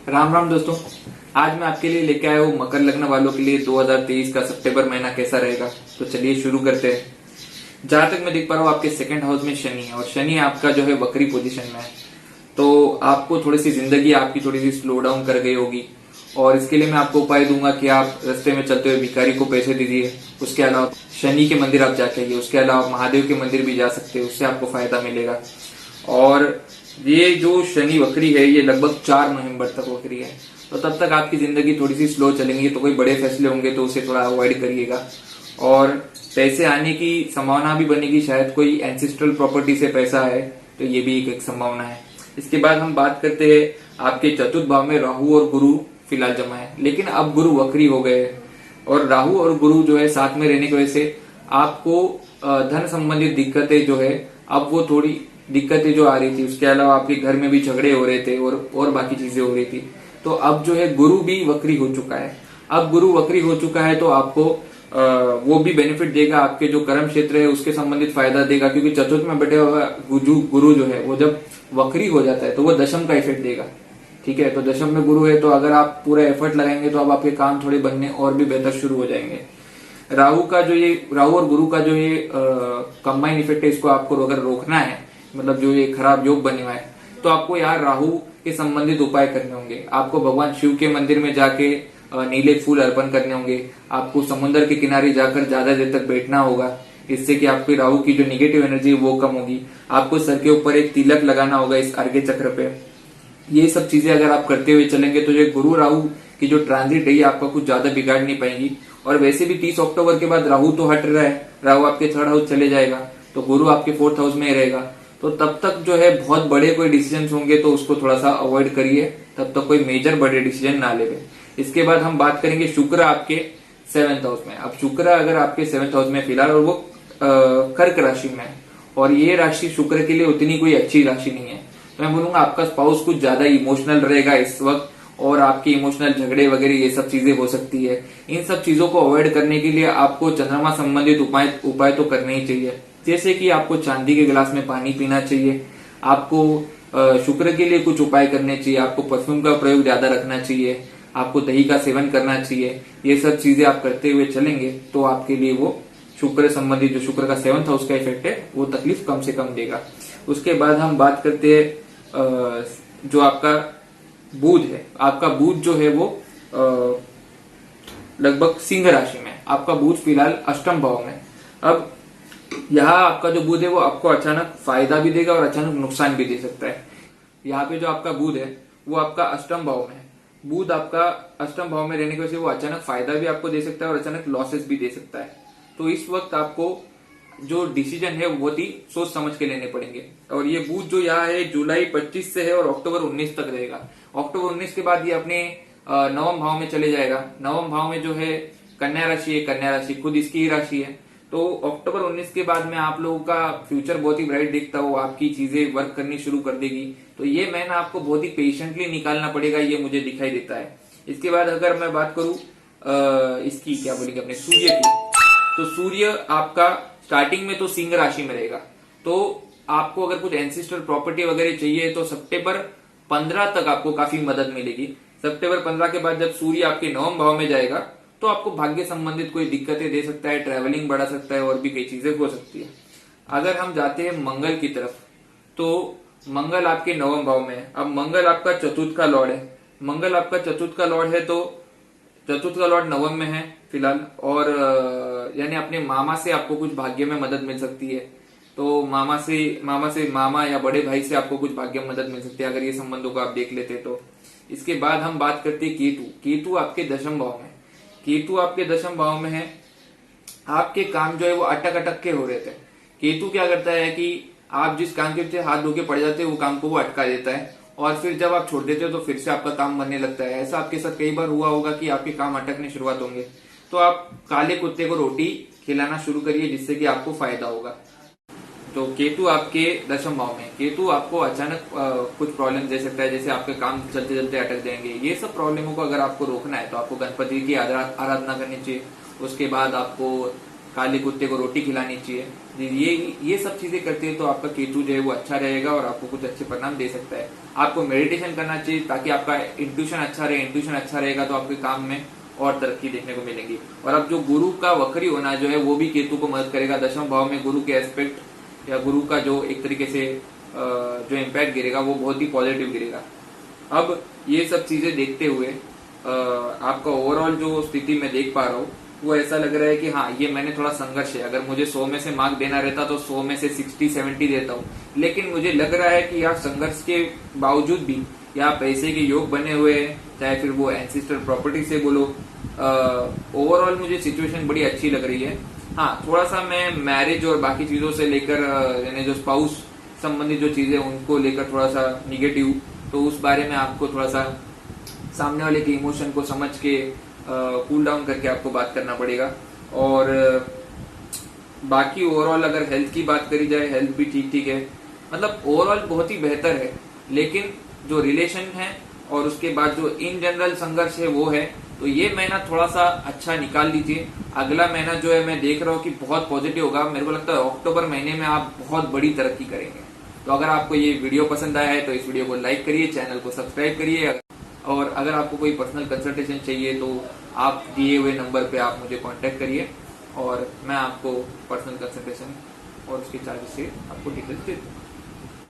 राम राम दोस्तों। आज मैं आपके लिए लेके आया हूँ मकर लग्न वालों के लिए 2023 का सितंबर महीना कैसा रहेगा। तो चलिए शुरू करते हैं। जहां तक मैं देख पा रहा हूँ आपके सेकंड हाउस में शनि है और शनि आपका जो है वक्री पोजीशन में है। तो आपको थोड़ी सी जिंदगी आपकी थोड़ी सी स्लो डाउन कर गई होगी और इसके लिए मैं आपको उपाय दूंगा कि आप रास्ते में चलते हुए भिखारी को पैसे दीजिए। उसके अलावा शनि के मंदिर आप जाके आइए। उसके अलावा महादेव के मंदिर भी जा सकते हैं, उससे आपको फायदा मिलेगा। और ये जो शनि वक्री है ये लगभग 4 नवंबर तक वक्री है, तो तब तक आपकी जिंदगी थोड़ी सी स्लो चलेंगी। तो कोई बड़े फैसले होंगे तो उसे थोड़ा अवॉइड करिएगा और पैसे आने की संभावना भी बनेगी। शायद कोई एंसिस्ट्रल प्रॉपर्टी से पैसा आए, तो ये भी एक संभावना है। इसके बाद हम बात करते हैं, आपके चतुर्थ भाव में राहु और गुरु फिलहाल जमा है, लेकिन अब गुरु वक्री हो गए और राहु और गुरु जो है साथ में रहने की वजह से आपको धन संबंधित दिक्कतें जो है अब वो थोड़ी दिक्कतें जो आ रही थी, उसके अलावा आपके घर में भी झगड़े हो रहे थे और बाकी चीजें हो रही थी। तो अब जो है गुरु भी वक्री हो चुका है। अब गुरु वक्री हो चुका है तो आपको वो भी बेनिफिट देगा, आपके जो कर्म क्षेत्र है उसके संबंधित फायदा देगा। क्योंकि चतुर्थ में बैठे हुआ गुरु जो है वो जब वक्री हो जाता है तो वो दशम का इफेक्ट देगा। ठीक है, तो दशम में गुरु है तो अगर आप पूरा एफर्ट लगाएंगे तो अब आपके काम थोड़े बनने और भी बेहतर शुरू हो जाएंगे। राहु और गुरु का जो ये कंबाइन इफेक्ट है, इसको आपको अगर रोकना है, मतलब जो ये खराब योग बने हुआ है, तो आपको यार राहु के संबंधित उपाय करने होंगे। आपको भगवान शिव के मंदिर में जाके नीले फूल अर्पण करने होंगे। आपको समुद्र के किनारे जाकर ज्यादा देर तक बैठना होगा, इससे कि आपकी राहु की जो निगेटिव एनर्जी है वो कम होगी। आपको सर के ऊपर एक तिलक लगाना होगा इस अर्घ्य चक्र पे। ये सब चीजें अगर आप करते हुए चलेंगे तो ये गुरु राहु की जो ट्रांजिट है ये आपका कुछ ज्यादा बिगाड़ नहीं पाएंगी। और वैसे भी 30 अक्टूबर के बाद राहु तो हट रहा है, राहु आपके 3rd हाउस चले जाएगा, तो गुरु आपके 4th हाउस में ही रहेगा। तो तब तक जो है बहुत बड़े कोई डिसीजन होंगे तो उसको थोड़ा सा अवॉइड करिए, तब तक कोई मेजर बड़े डिसीजन ना ले। इसके बाद हम बात करेंगे शुक्र आपके 7th हाउस में। अब शुक्र अगर आपके 7th हाउस में फिलहाल और वो कर्क राशि में है, और ये राशि शुक्र के लिए उतनी कोई अच्छी राशि नहीं है। तो मैं बोलूंगा आपका स्पाउस कुछ ज्यादा इमोशनल रहेगा इस वक्त, और आपके इमोशनल झगड़े वगैरह ये सब चीजें हो सकती है। इन सब चीजों को अवॉइड करने के लिए आपको चंद्रमा संबंधित उपाय तो करने ही चाहिए। जैसे कि आपको चांदी के गिलास में पानी पीना चाहिए, आपको शुक्र के लिए कुछ उपाय करने चाहिए, आपको परफ्यूम का प्रयोग ज्यादा रखना चाहिए, आपको दही का सेवन करना चाहिए। ये सब चीजें आप करते हुए चलेंगे तो आपके लिए वो शुक्र संबंधी जो शुक्र का 7th हाउस का इफेक्ट है वो तकलीफ कम से कम देगा। उसके बाद हम बात करते हैं जो आपका बुध है। आपका बुध जो है वो लगभग सिंह राशि में, आपका बुध फिलहाल 8म भाव में। अब यहाँ आपका जो बुध है वो आपको अचानक फायदा भी देगा और अचानक नुकसान भी दे सकता है। यहाँ पे जो आपका बुध है वो आपका 8म भाव में है। बुध आपका 8म भाव में रहने की वजह से वो अचानक फायदा भी आपको दे सकता है और अचानक लॉसेस भी दे सकता है। तो इस वक्त आपको जो डिसीजन है वो बहुत ही सोच समझ के लेने पड़ेंगे। और ये बुध जो यहाँ है जुलाई 25 से है और अक्टूबर 19 तक रहेगा। अक्टूबर 19 के बाद ये अपने 9वें भाव में चले जाएगा। 9वें भाव में जो है कन्या राशि है, कन्या राशि खुद इसकी ही राशि है। तो अक्टूबर 19 के बाद में आप लोगों का फ्यूचर बहुत ही ब्राइट दिखता हो, आपकी चीजें वर्क करनी शुरू कर देगी। तो ये महीना आपको बहुत ही पेशेंटली निकालना पड़ेगा, ये मुझे दिखाई देता है। इसके बाद अगर मैं बात करूं इसकी क्या बोलेंगे अपने सूर्य की, तो सूर्य आपका स्टार्टिंग में तो सिंह राशि में रहेगा। तो आपको अगर कुछ एंसिस्टर प्रॉपर्टी वगैरह चाहिए तो सितंबर 15 तक आपको काफी मदद मिलेगी। सितंबर 15 के बाद जब सूर्य आपके 9वें भाव में जाएगा तो आपको भाग्य संबंधित कोई दिक्कतें दे सकता है, ट्रैवलिंग बढ़ा सकता है और भी कई चीजें हो सकती है। अगर हम जाते हैं मंगल की तरफ, तो मंगल आपके 9वें भाव में है। अब मंगल आपका चतुर्थ का लॉर्ड है। मंगल आपका चतुर्थ का लॉर्ड है, तो चतुर्थ का लॉर्ड 9वें में है फिलहाल, और यानी अपने मामा से आपको कुछ भाग्य में मदद मिल सकती है। तो मामा या बड़े भाई से आपको कुछ भाग्य में मदद मिल सकती है अगर ये संबंधों को आप देख लेते तो। इसके बाद हम बात करते हैं केतु। केतु आपके 10म भाव में। केतु आपके 10म भाव में है। आपके काम जो है वो अटक के हो रहे थे। केतु क्या करता है कि आप जिस काम के पीछे हाथ धो के पड़ जाते हैं वो काम को वो अटका देता है, और फिर जब आप छोड़ देते हो तो फिर से आपका काम बनने लगता है। ऐसा आपके साथ कई बार हुआ होगा कि आपके काम अटकने शुरुआत होंगे। तो आप काले कुत्ते को रोटी खिलाना शुरू करिए, जिससे कि आपको फायदा होगा। तो केतु आपके 10म भाव में। केतु आपको अचानक कुछ प्रॉब्लम दे सकता है, जैसे आपके काम चलते चलते अटक जाएंगे। ये सब प्रॉब्लमों को अगर आपको रोकना है तो आपको गणपति की आराधना करनी चाहिए। उसके बाद आपको काले कुत्ते को रोटी खिलानी चाहिए। ये सब चीजें करते हैं तो आपका केतु जो है वो अच्छा रहेगा और आपको कुछ अच्छे परिणाम दे सकता है। आपको मेडिटेशन करना चाहिए ताकि आपका इंट्यूशन अच्छा रहे। इंट्यूशन अच्छा रहेगा तो आपके काम में और तरक्की देखने को मिलेगी। और अब जो गुरु का वक्री होना जो है वो भी केतु को मदद करेगा। दशम भाव में गुरु के एस्पेक्ट या गुरु का जो एक तरीके से जो इम्पैक्ट गिरेगा वो बहुत ही पॉजिटिव गिरेगा। अब ये सब चीजें देखते हुए आपका ओवरऑल जो स्थिति मैं देख पा रहा हूँ वो ऐसा लग रहा है कि हाँ, ये मैंने थोड़ा संघर्ष है। अगर मुझे 100 में से मार्क देना रहता तो 100 में से 60-70 देता हूँ, लेकिन मुझे लग रहा है कि यार संघर्ष के बावजूद भी यहाँ पैसे के योग बने हुए हैं, चाहे फिर वो एंसिस्टर प्रॉपर्टी से बोलो। ओवरऑल मुझे सिचुएशन बड़ी अच्छी लग रही है। हाँ, थोड़ा सा मैं मैरिज और बाकी चीजों से लेकर यानी जो स्पाउस संबंधित जो चीजें उनको लेकर थोड़ा सा निगेटिव, तो उस बारे में आपको थोड़ा सा सामने वाले के इमोशन को समझ के कूल डाउन करके आपको बात करना पड़ेगा। और बाकी ओवरऑल अगर हेल्थ की बात करी जाए, हेल्थ भी ठीक ठीक है, मतलब ओवरऑल बहुत ही बेहतर है। लेकिन जो रिलेशन है और उसके बाद जो इन जनरल संघर्ष है वो है, तो ये महीना थोड़ा सा अच्छा निकाल लीजिए। अगला महीना जो है मैं देख रहा हूँ कि बहुत पॉजिटिव होगा। मेरे को लगता है अक्टूबर महीने में आप बहुत बड़ी तरक्की करेंगे। तो अगर आपको ये वीडियो पसंद आया है तो इस वीडियो को लाइक करिए, चैनल को सब्सक्राइब करिए। और अगर आपको कोई पर्सनल कंसल्टेशन चाहिए तो आप दिए हुए नंबर पे आप मुझे कांटेक्ट करिए और मैं आपको पर्सनल कंसल्टेशन और उसके चार्जेस से आपको डिटेल्स दे दूँगा।